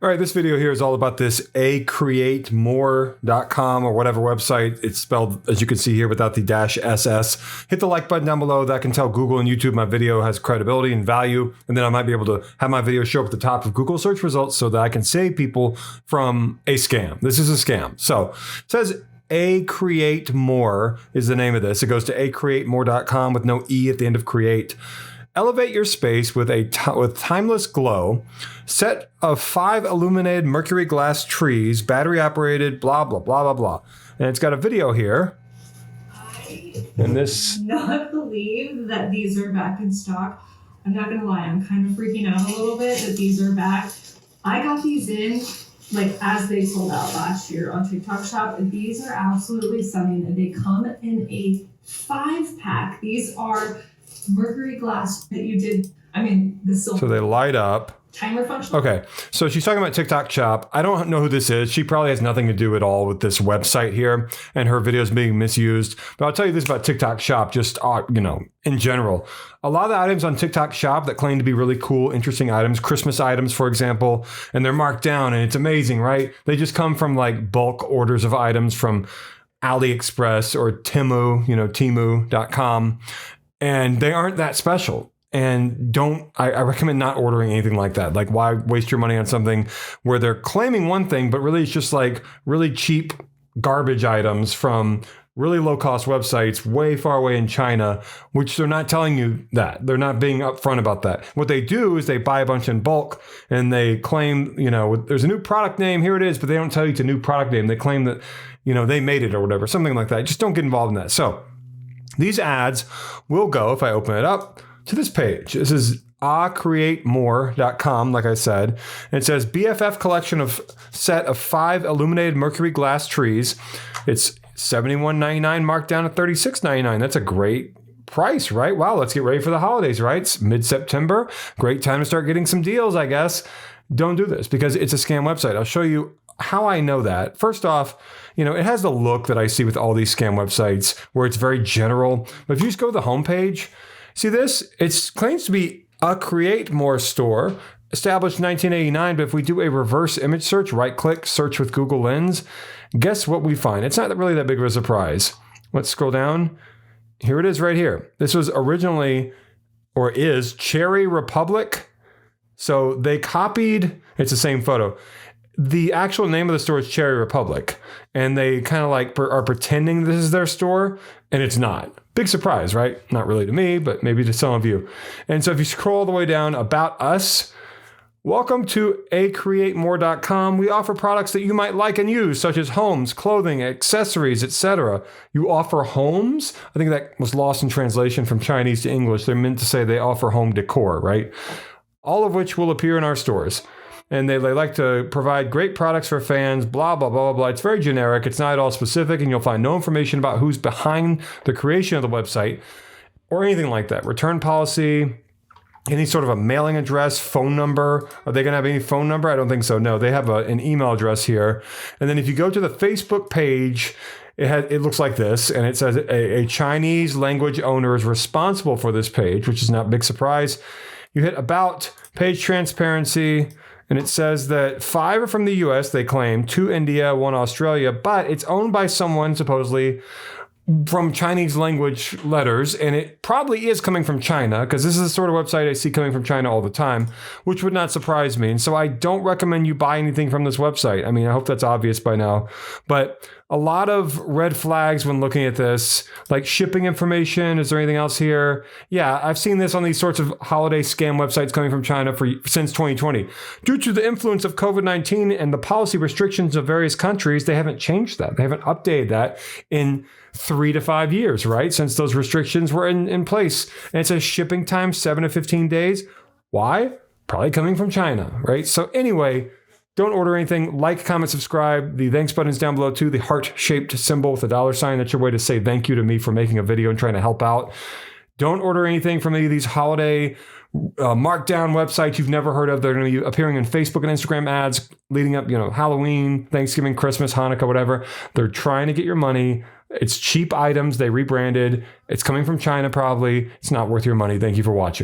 All right, this video here is all about this Acreatmore.com or whatever website. It's spelled, as you can see here, without the -SS. Hit the like button down below. That can tell Google and YouTube my video has credibility and value. And then I might be able to have my video show up at the top of Google search results so that I can save people from a scam. This is a scam. So it says Acreatmore is the name of this. It goes to acreatmore.com with no E at the end of create. Elevate your space with with timeless glow. Set of 5 illuminated mercury glass trees, battery operated, blah, blah, blah, blah, blah. And it's got a video here. I cannot not believe that these are back in stock. I'm not going to lie, I'm kind of freaking out a little bit that these are back. I got these in like as they sold out last year on TikTok Shop. These are absolutely stunning. And they come in a 5-pack. These are mercury glass that you did, the silver. So they light up. Timer function. Okay, so she's talking about TikTok Shop. I don't know who this is. She probably has nothing to do at all with this website here and her videos being misused. But I'll tell you this about TikTok Shop, just, in general. A lot of the items on TikTok Shop that claim to be really cool, interesting items, Christmas items, for example, and they're marked down and it's amazing, right? They just come from like bulk orders of items from AliExpress or Temu.com. And they aren't that special. And I recommend not ordering anything like that. Like, why waste your money on something where they're claiming one thing, but really it's just like really cheap garbage items from really low cost websites way far away in China, which they're not telling you that. They're not being upfront about that. What they do is they buy a bunch in bulk and they claim, there's a new product name, here it is, but they don't tell you it's a new product name. They claim that, they made it or whatever, something like that. Just don't get involved in that. So these ads will go, if I open it up, to this page. This is Acreatmore.com, like I said. And it says BFF collection of set of 5 illuminated mercury glass trees. It's $71.99 marked down to $36.99. That's a great price, right? Wow, let's get ready for the holidays, right? It's mid-September. Great time to start getting some deals, I guess. Don't do this because it's a scam website. I'll show you how I know that. First off, it has the look that I see with all these scam websites where it's very general. But if you just go to the homepage, see this? It claims to be a Acreatmore store, established 1989. But if we do a reverse image search, right click, search with Google Lens, guess what we find? It's not really that big of a surprise. Let's scroll down. Here it is right here. This was originally, or is, Cherry Republic. So they copied, it's the same photo. The actual name of the store is Cherry Republic, and they kind of like are pretending this is their store, and it's not. Big surprise, right? Not really to me, but maybe to some of you. And so if you scroll all the way down, About Us, welcome to Acreatmore.com. We offer products that you might like and use, such as homes, clothing, accessories, etc. You offer homes? I think that was lost in translation from Chinese to English. They're meant to say they offer home decor, right? All of which will appear in our stores. And they like to provide great products for fans, blah, blah, blah, blah, blah. It's very generic. It's not at all specific, and you'll find no information about who's behind the creation of the website or anything like that. Return policy, any sort of a mailing address, phone number. Are they going to have any phone number? I don't think so. No, they have an email address here. And then if you go to the Facebook page, it looks like this, and it says a Chinese language owner is responsible for this page, which is not a big surprise. You hit About, page transparency, and it says that 5 are from the US, they claim, 2 India, 1 Australia, but it's owned by someone supposedly from Chinese language letters, and it probably is coming from China, because this is the sort of website I see coming from China all the time, which would not surprise me. And so I don't recommend you buy anything from this website. I hope that's obvious by now. But a lot of red flags when looking at this, like shipping information. Is there anything else here? Yeah, I've seen this on these sorts of holiday scam websites coming from China since 2020. Due to the influence of COVID-19 and the policy restrictions of various countries, they haven't changed that. They haven't updated that in 3 to 5 years, right? Since those restrictions were in place. And it says shipping time 7 to 15 days. Why? Probably coming from China, right? So anyway, don't order anything. Like, comment, subscribe. The thanks button is down below too. The heart-shaped symbol with a $sign. That's your way to say thank you to me for making a video and trying to help out. Don't order anything from any of these holiday markdown websites you've never heard of. They're going to be appearing in Facebook and Instagram ads leading up, Halloween, Thanksgiving, Christmas, Hanukkah, whatever. They're trying to get your money. It's cheap items. They rebranded. It's coming from China probably. It's not worth your money. Thank you for watching.